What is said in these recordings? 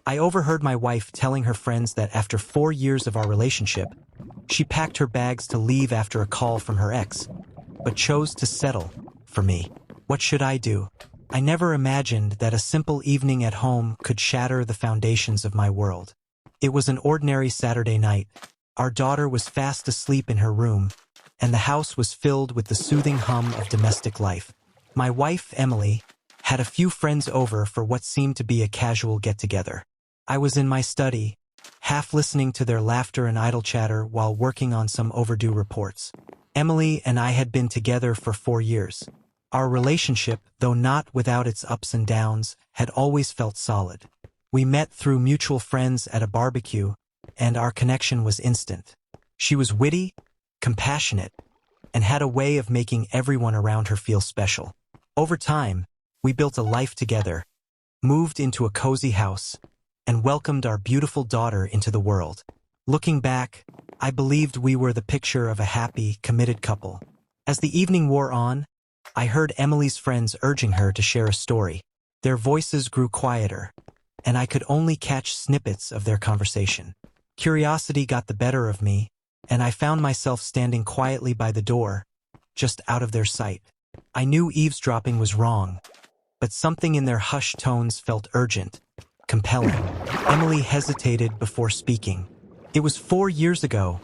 I overheard my wife telling her friends that after 4 years of our relationship, she packed her bags to leave after a call from her ex, but chose to settle for me. What should I do? I never imagined that a simple evening at home could shatter the foundations of my world. It was an ordinary Saturday night. Our daughter was fast asleep in her room, and the house was filled with the soothing hum of domestic life. My wife, Emily, had a few friends over for what seemed to be a casual get-together. I was in my study, half listening to their laughter and idle chatter while working on some overdue reports. Emily and I had been together for 4 years. Our relationship, though not without its ups and downs, had always felt solid. We met through mutual friends at a barbecue, and our connection was instant. She was witty, compassionate, and had a way of making everyone around her feel special. Over time, we built a life together, moved into a cozy house, and welcomed our beautiful daughter into the world. Looking back, I believed we were the picture of a happy, committed couple. As the evening wore on, I heard Emily's friends urging her to share a story. Their voices grew quieter, and I could only catch snippets of their conversation. Curiosity got the better of me, and I found myself standing quietly by the door, just out of their sight. I knew eavesdropping was wrong, but something in their hushed tones felt urgent, compelling. Emily hesitated before speaking. "It was 4 years ago,"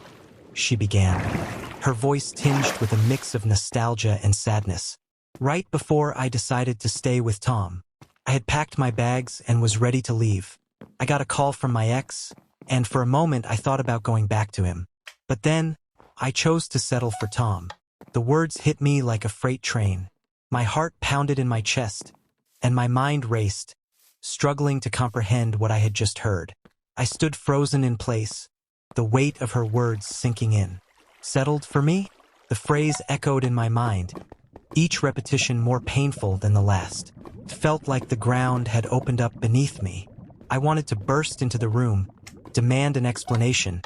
she began, her voice tinged with a mix of nostalgia and sadness. "Right before I decided to stay with Tom. I had packed my bags and was ready to leave. I got a call from my ex, and for a moment I thought about going back to him. But then, I chose to settle for Tom." The words hit me like a freight train. My heart pounded in my chest, and my mind raced, struggling to comprehend what I had just heard. I stood frozen in place, the weight of her words sinking in. "Settled for me?" The phrase echoed in my mind, each repetition more painful than the last. It felt like the ground had opened up beneath me. I wanted to burst into the room, demand an explanation,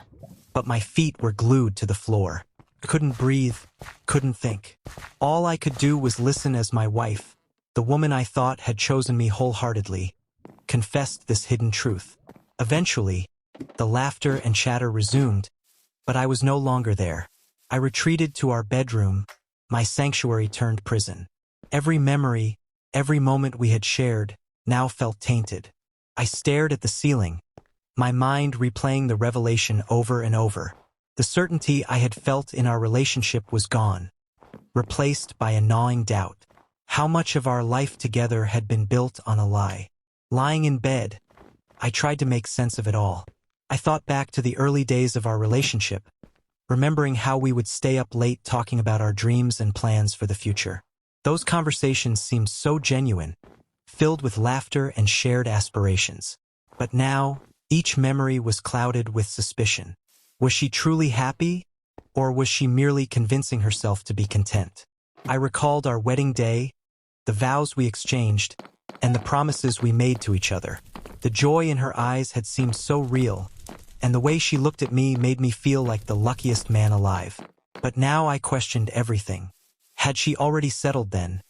but my feet were glued to the floor. I couldn't breathe, couldn't think. All I could do was listen as my wife, the woman I thought had chosen me wholeheartedly, confessed this hidden truth. Eventually, the laughter and chatter resumed, but I was no longer there. I retreated to our bedroom, my sanctuary turned prison. Every memory, every moment we had shared, now felt tainted. I stared at the ceiling, my mind replaying the revelation over and over. The certainty I had felt in our relationship was gone, replaced by a gnawing doubt. How much of our life together had been built on a lie? Lying in bed, I tried to make sense of it all. I thought back to the early days of our relationship, remembering how we would stay up late talking about our dreams and plans for the future. Those conversations seemed so genuine, filled with laughter and shared aspirations. But now, each memory was clouded with suspicion. Was she truly happy, or was she merely convincing herself to be content? I recalled our wedding day, the vows we exchanged, and the promises we made to each other. The joy in her eyes had seemed so real, and the way she looked at me made me feel like the luckiest man alive. But now I questioned everything. Had she already settled then,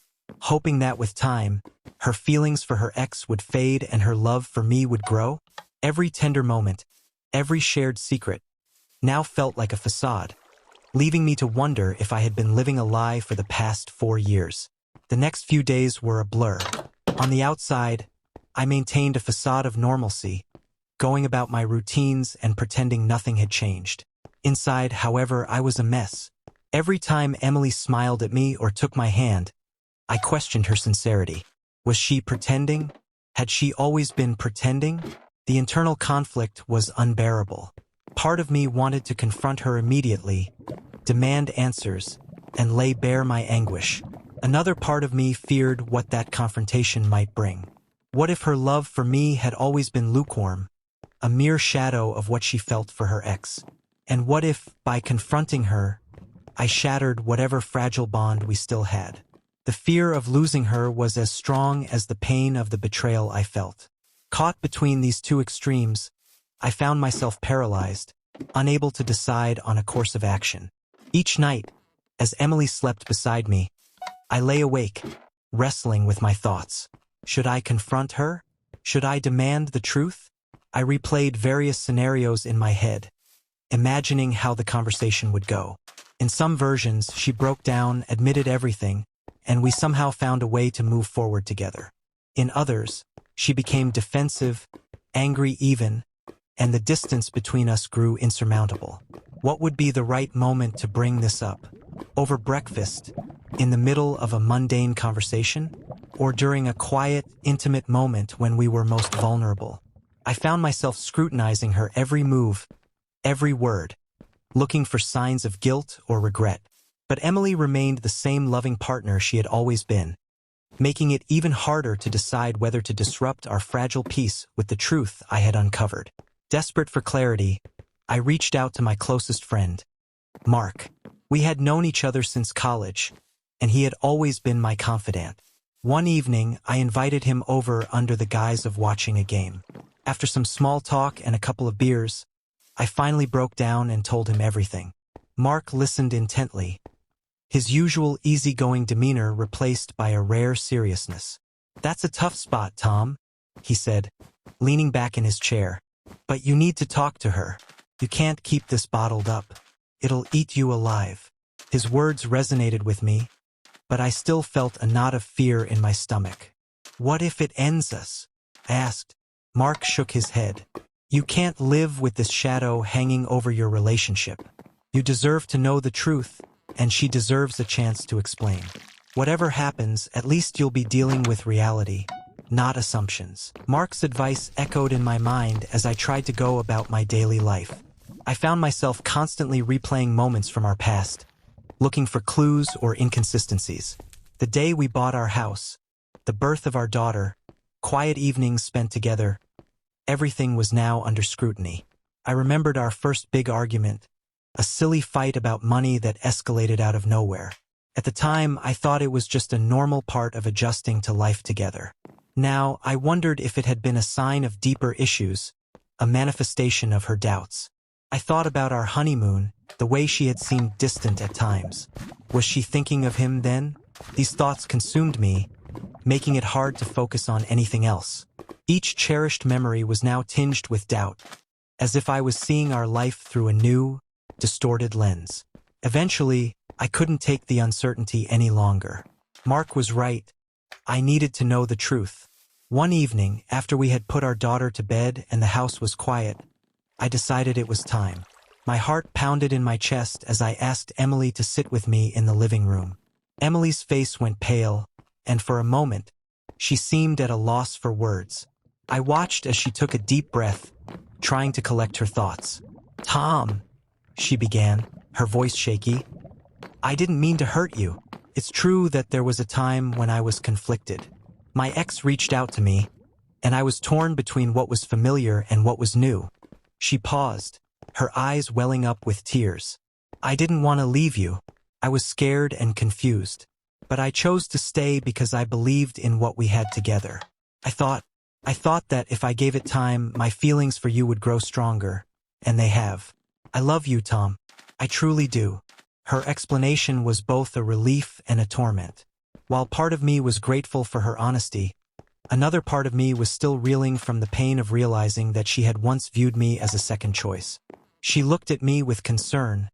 hoping that with time, her feelings for her ex would fade and her love for me would grow? Every tender moment, every shared secret, now felt like a facade, leaving me to wonder if I had been living a lie for the past 4 years. The next few days were a blur. On the outside, I maintained a facade of normalcy, going about my routines and pretending nothing had changed. Inside, however, I was a mess. Every time Emily smiled at me or took my hand, I questioned her sincerity. Was she pretending? Had she always been pretending? The internal conflict was unbearable. Part of me wanted to confront her immediately, demand answers, and lay bare my anguish. Another part of me feared what that confrontation might bring. What if her love for me had always been lukewarm, a mere shadow of what she felt for her ex? And what if, by confronting her, I shattered whatever fragile bond we still had? The fear of losing her was as strong as the pain of the betrayal I felt. Caught between these two extremes, I found myself paralyzed, unable to decide on a course of action. Each night, as Emily slept beside me, I lay awake, wrestling with my thoughts. Should I confront her? Should I demand the truth? I replayed various scenarios in my head, imagining how the conversation would go. In some versions, she broke down, admitted everything, and we somehow found a way to move forward together. In others, she became defensive, angry even, and the distance between us grew insurmountable. What would be the right moment to bring this up? Over breakfast, in the middle of a mundane conversation, or during a quiet, intimate moment when we were most vulnerable? I found myself scrutinizing her every move, every word, looking for signs of guilt or regret. But Emily remained the same loving partner she had always been, making it even harder to decide whether to disrupt our fragile peace with the truth I had uncovered. Desperate for clarity, I reached out to my closest friend, Mark. We had known each other since college, and he had always been my confidant. One evening, I invited him over under the guise of watching a game. After some small talk and a couple of beers, I finally broke down and told him everything. Mark listened intently, his usual easygoing demeanor replaced by a rare seriousness. "That's a tough spot, Tom," he said, leaning back in his chair. "But you need to talk to her. You can't keep this bottled up. It'll eat you alive." His words resonated with me, but I still felt a knot of fear in my stomach. "What if it ends us?" I asked. Mark shook his head. "You can't live with this shadow hanging over your relationship. You deserve to know the truth, and she deserves a chance to explain. Whatever happens, at least you'll be dealing with reality, not assumptions." Mark's advice echoed in my mind as I tried to go about my daily life. I found myself constantly replaying moments from our past, looking for clues or inconsistencies. The day we bought our house, the birth of our daughter, quiet evenings spent together, everything was now under scrutiny. I remembered our first big argument, a silly fight about money that escalated out of nowhere. At the time, I thought it was just a normal part of adjusting to life together. Now, I wondered if it had been a sign of deeper issues, a manifestation of her doubts. I thought about our honeymoon, the way she had seemed distant at times. Was she thinking of him then? These thoughts consumed me, making it hard to focus on anything else. Each cherished memory was now tinged with doubt, as if I was seeing our life through a new, distorted lens. Eventually, I couldn't take the uncertainty any longer. Mark was right. I needed to know the truth. One evening, after we had put our daughter to bed and the house was quiet, I decided it was time. My heart pounded in my chest as I asked Emily to sit with me in the living room. Emily's face went pale, and for a moment, she seemed at a loss for words. I watched as she took a deep breath, trying to collect her thoughts. "Tom," she began, her voice shaky, "I didn't mean to hurt you. It's true that there was a time when I was conflicted. My ex reached out to me, and I was torn between what was familiar and what was new." She paused, her eyes welling up with tears. "I didn't want to leave you. I was scared and confused. But I chose to stay because I believed in what we had together. I thought that if I gave it time, my feelings for you would grow stronger, and they have. I love you, Tom. I truly do." Her explanation was both a relief and a torment. While part of me was grateful for her honesty, another part of me was still reeling from the pain of realizing that she had once viewed me as a second choice. She looked at me with concern,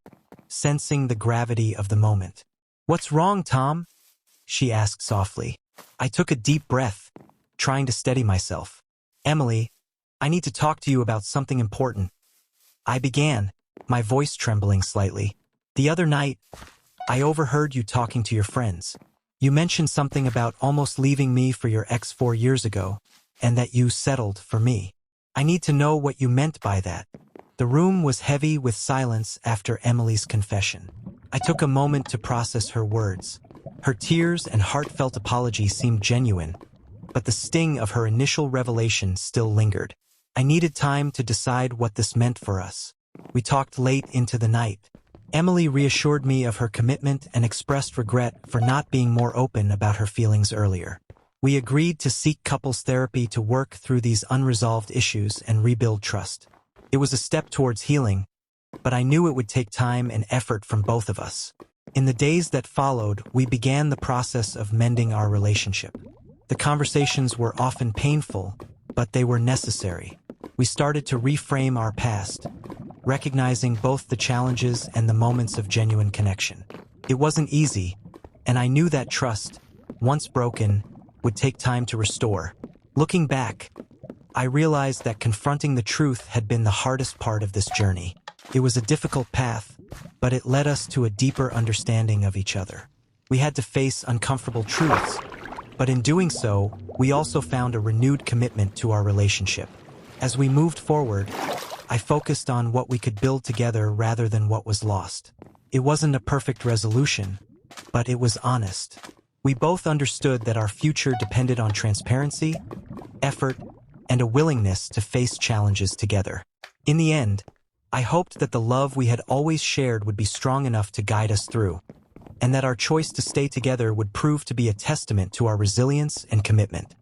sensing the gravity of the moment. "What's wrong, Tom?" she asked softly. I took a deep breath, trying to steady myself. "Emily, I need to talk to you about something important," I began, my voice trembling slightly. "The other night, I overheard you talking to your friends. You mentioned something about almost leaving me for your ex 4 years ago, and that you settled for me. I need to know what you meant by that." The room was heavy with silence after Emily's confession. I took a moment to process her words. Her tears and heartfelt apology seemed genuine, but the sting of her initial revelation still lingered. I needed time to decide what this meant for us. We talked late into the night. Emily reassured me of her commitment and expressed regret for not being more open about her feelings earlier. We agreed to seek couples therapy to work through these unresolved issues and rebuild trust. It was a step towards healing, but I knew it would take time and effort from both of us. In the days that followed, we began the process of mending our relationship. The conversations were often painful, but they were necessary. We started to reframe our past, recognizing both the challenges and the moments of genuine connection. It wasn't easy, and I knew that trust, once broken, would take time to restore. Looking back, I realized that confronting the truth had been the hardest part of this journey. It was a difficult path, but it led us to a deeper understanding of each other. We had to face uncomfortable truths, but in doing so, we also found a renewed commitment to our relationship. As we moved forward, I focused on what we could build together rather than what was lost. It wasn't a perfect resolution, but it was honest. We both understood that our future depended on transparency, effort, and a willingness to face challenges together. In the end, I hoped that the love we had always shared would be strong enough to guide us through, and that our choice to stay together would prove to be a testament to our resilience and commitment.